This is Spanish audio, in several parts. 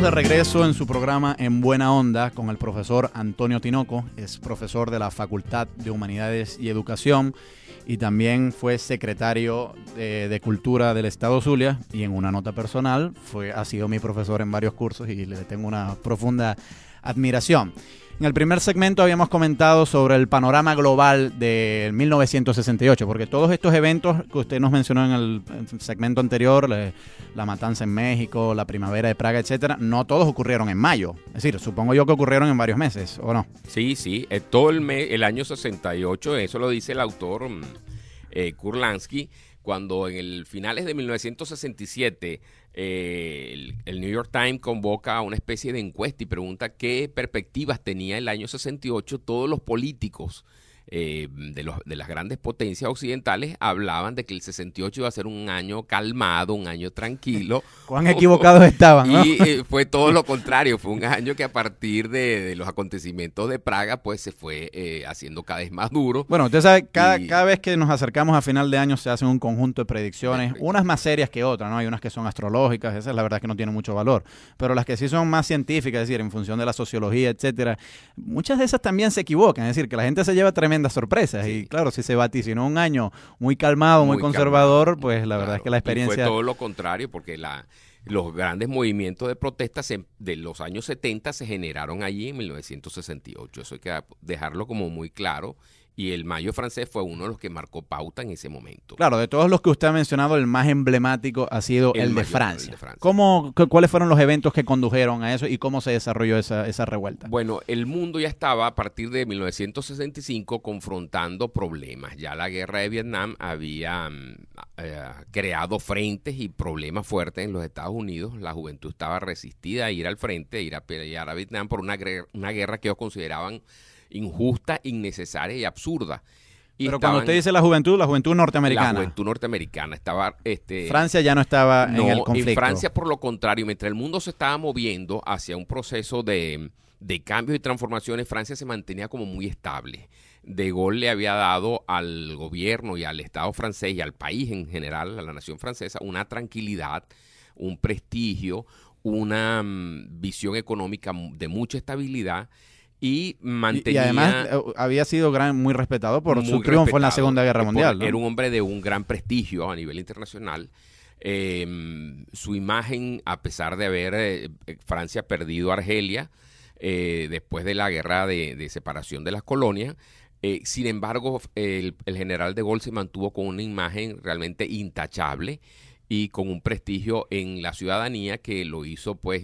de regreso en su programa En Buena Onda con el profesor Antonio Tinoco. Es profesor de la Facultad de Humanidades y Educación y también fue secretario de Cultura del Estado Zulia, y en una nota personal ha sido mi profesor en varios cursos y le tengo una profunda admiración. En el primer segmento habíamos comentado sobre el panorama global de 1968, porque todos estos eventos que usted nos mencionó en el segmento anterior, la matanza en México, la primavera de Praga, etcétera, no todos ocurrieron en mayo. Es decir, supongo yo que ocurrieron en varios meses, ¿o no? Sí, todo el año 68, eso lo dice el autor Kurlansky, cuando en el finales de 1967 el New York Times convoca una especie de encuesta y pregunta qué perspectivas tenía el año 68 todos los políticos de las grandes potencias occidentales. Hablaban de que el 68 iba a ser un año calmado, un año tranquilo. Cuán equivocados estaban, ¿no? Y fue todo lo contrario, fue un año que a partir de los acontecimientos de Praga pues se fue haciendo cada vez más duro. Bueno, usted sabe, cada vez que nos acercamos a final de año se hacen un conjunto de predicciones, unas más serias que otras, ¿no? Hay unas que son astrológicas, esas la verdad es que no tienen mucho valor, pero las que sí son más científicas, es decir, en función de la sociología, etcétera, muchas de esas también se equivocan, es decir, que la gente se lleva tremendas sorpresas. Sí. Y claro, si se vaticinó un año muy calmado, muy conservador, calmado, pues la verdad es que la experiencia... Y fue todo lo contrario, porque los grandes movimientos de protestas de los años 70 se generaron allí en 1968. Eso hay que dejarlo como muy claro. Y el Mayo francés fue uno de los que marcó pauta en ese momento. Claro, de todos los que usted ha mencionado, el más emblemático ha sido el de Francia. ¿Cuáles fueron los eventos que condujeron a eso y cómo se desarrolló esa revuelta? Bueno, el mundo ya estaba a partir de 1965 confrontando problemas. Ya la guerra de Vietnam había creado frentes y problemas fuertes en los Estados Unidos. La juventud estaba resistida a ir al frente, a ir a pelear a Vietnam por una guerra que ellos consideraban injusta, innecesaria y absurda. Pero cuando usted dice la juventud norteamericana. La juventud norteamericana estaba... Francia ya no estaba en el conflicto. En Francia, por lo contrario, mientras el mundo se estaba moviendo hacia un proceso de cambios y transformaciones, Francia se mantenía como muy estable. De Gaulle le había dado al gobierno y al Estado francés y al país en general, a la nación francesa, una tranquilidad, un prestigio, una visión económica de mucha estabilidad. Y además había sido muy respetado por su triunfo en la Segunda Guerra Mundial, ¿no? Era un hombre de un gran prestigio a nivel internacional. Su imagen, a pesar de haber Francia perdido Argelia después de la guerra de separación de las colonias, sin embargo, el general de Gaulle se mantuvo con una imagen realmente intachable y con un prestigio en la ciudadanía que lo hizo pues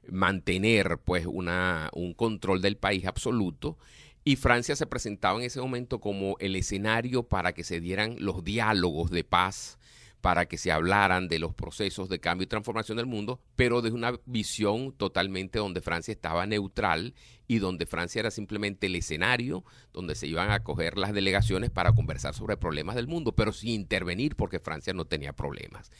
mantener pues un control del país absoluto, y Francia se presentaba en ese momento como el escenario para que se dieran los diálogos de paz, para que se hablaran de los procesos de cambio y transformación del mundo, pero desde una visión totalmente donde Francia estaba neutral y donde Francia era simplemente el escenario donde se iban a acoger las delegaciones para conversar sobre problemas del mundo, pero sin intervenir porque Francia no tenía problemas.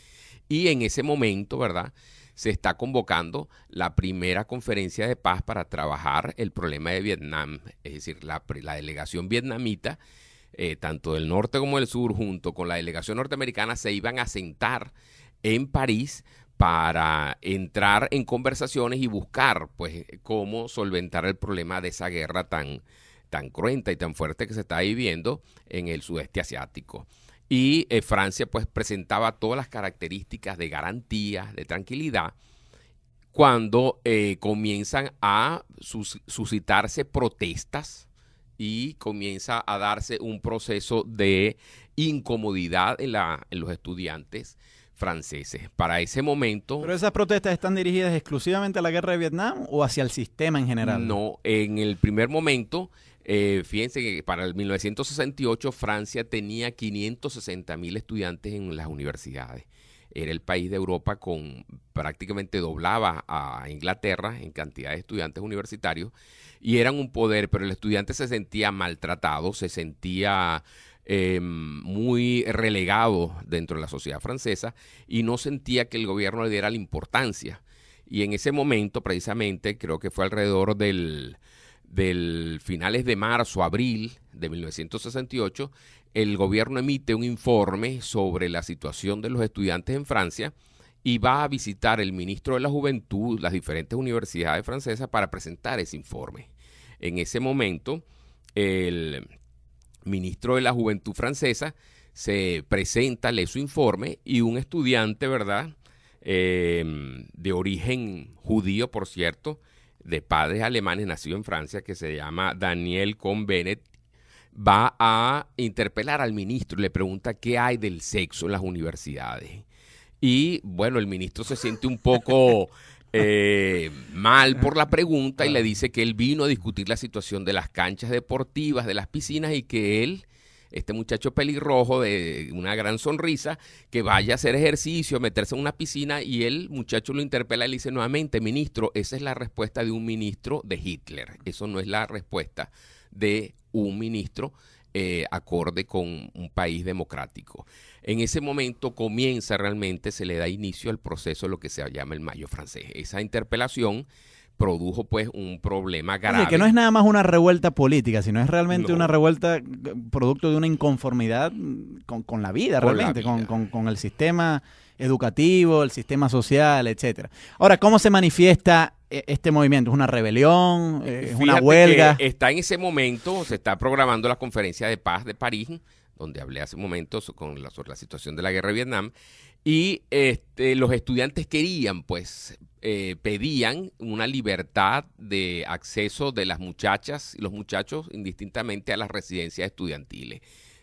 Y en ese momento, ¿verdad?, se está convocando la primera conferencia de paz para trabajar el problema de Vietnam, es decir, la delegación vietnamita, tanto del norte como del sur, junto con la delegación norteamericana, se iban a sentar en París para entrar en conversaciones y buscar pues cómo solventar el problema de esa guerra tan cruenta y tan fuerte que se está viviendo en el sudeste asiático. Y Francia pues presentaba todas las características de garantías, de tranquilidad, cuando comienzan a suscitarse protestas y comienza a darse un proceso de incomodidad en los estudiantes franceses. Para ese momento... ¿Pero esas protestas están dirigidas exclusivamente a la guerra de Vietnam o hacia el sistema en general? No, en el primer momento... fíjense que para el 1968 Francia tenía 560,000 estudiantes en las universidades. Era el país de Europa prácticamente doblaba a Inglaterra en cantidad de estudiantes universitarios y eran un poder, pero el estudiante se sentía maltratado, se sentía muy relegado dentro de la sociedad francesa y no sentía que el gobierno le diera la importancia. Y en ese momento, precisamente, creo que fue alrededor del finales de marzo, abril de 1968, el gobierno emite un informe sobre la situación de los estudiantes en Francia y va a visitar el ministro de la Juventud, las diferentes universidades francesas, para presentar ese informe. En ese momento, el ministro de la Juventud francesa se presenta, lee su informe, y un estudiante, ¿verdad?, de origen judío, por cierto, de padres alemanes, nacido en Francia, que se llama Daniel Cohn-Bendit, va a interpelar al ministro y le pregunta qué hay del sexo en las universidades. Y bueno, el ministro se siente un poco mal por la pregunta y le dice que él vino a discutir la situación de las canchas deportivas, de las piscinas, y que él, este muchacho pelirrojo de una gran sonrisa, que vaya a hacer ejercicio, a meterse en una piscina, y el muchacho lo interpela y le dice nuevamente: ministro, esa es la respuesta de un ministro de Hitler, eso no es la respuesta de un ministro acorde con un país democrático. En ese momento comienza realmente, se le da inicio al proceso de lo que se llama el Mayo francés. Esa interpelación produjo pues un problema grave. Oye, que no es nada más una revuelta política, sino es realmente una revuelta producto de una inconformidad con la vida, realmente, con el sistema educativo, el sistema social, etcétera. Ahora, ¿cómo se manifiesta este movimiento? ¿Es una rebelión? ¿Es una huelga? Que está en ese momento, se está programando la conferencia de paz de París, donde hablé hace momentos sobre la situación de la guerra de Vietnam, y los estudiantes querían, pues, pedían una libertad de acceso de las muchachas y los muchachos indistintamente a las residencias estudiantiles.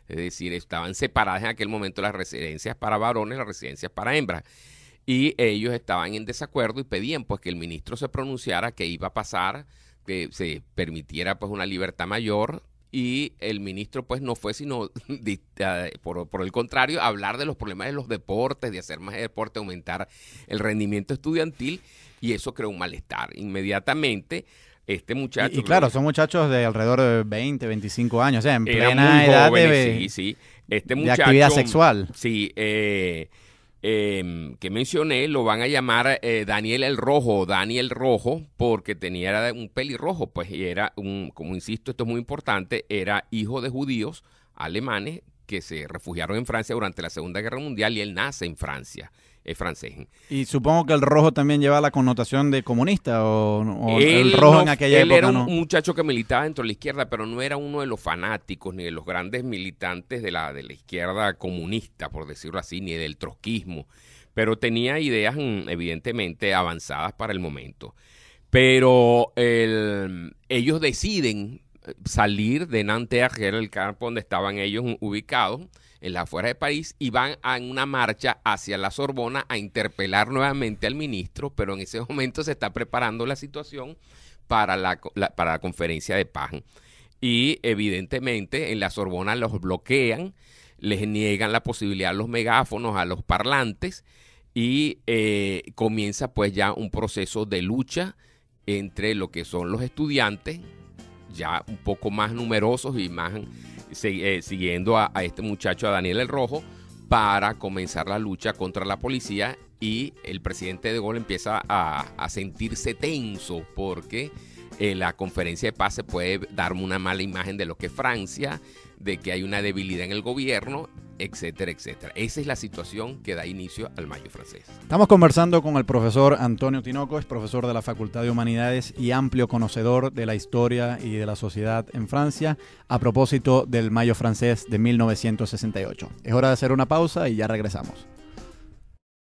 Es decir, estaban separadas en aquel momento las residencias para varones, las residencias para hembras. Y ellos estaban en desacuerdo y pedían pues que el ministro se pronunciara qué iba a pasar, que se permitiera pues una libertad mayor. Y el ministro pues no fue sino, por el contrario, hablar de los problemas de los deportes, de hacer más deporte, aumentar el rendimiento estudiantil, y eso creó un malestar. Inmediatamente, este muchacho... Y claro, son muchachos de alrededor de 20, 25 años, o sea, en plena edad sí. Este muchacho, de actividad sexual. Sí, que mencioné, lo van a llamar Daniel el Rojo, o Daniel Rojo, porque tenía un pelirrojo, pues, y era como insisto, esto es muy importante, era hijo de judíos alemanes que se refugiaron en Francia durante la Segunda Guerra Mundial, y él nace en Francia, es francés. Y supongo que el rojo también lleva la connotación de comunista, o el rojo en aquella época. Él era un muchacho que militaba dentro de la izquierda, pero no era uno de los fanáticos ni de los grandes militantes de la izquierda comunista, por decirlo así, ni del trotskismo, pero tenía ideas evidentemente avanzadas para el momento. Pero ellos deciden salir de Nanterre, que era el campo donde estaban ellos ubicados, en las afueras de París, y van en una marcha hacia la Sorbona a interpelar nuevamente al ministro, pero en ese momento se está preparando la situación para la conferencia de paz. Y evidentemente en la Sorbona los bloquean, les niegan la posibilidad a los megáfonos, a los parlantes, y comienza pues ya un proceso de lucha entre lo que son los estudiantes, ya un poco más numerosos y más siguiendo a este muchacho, a Daniel el Rojo, para comenzar la lucha contra la policía. Y el presidente de Gaulle empieza a sentirse tenso porque la conferencia de paz se puede dar una mala imagen de lo que es Francia, de que hay una debilidad en el gobierno, etcétera, etcétera. Esa es la situación que da inicio al Mayo francés. Estamos conversando con el profesor Antonio Tinoco, es profesor de la Facultad de Humanidades y amplio conocedor de la historia y de la sociedad en Francia, a propósito del Mayo francés de 1968. Es hora de hacer una pausa y ya regresamos.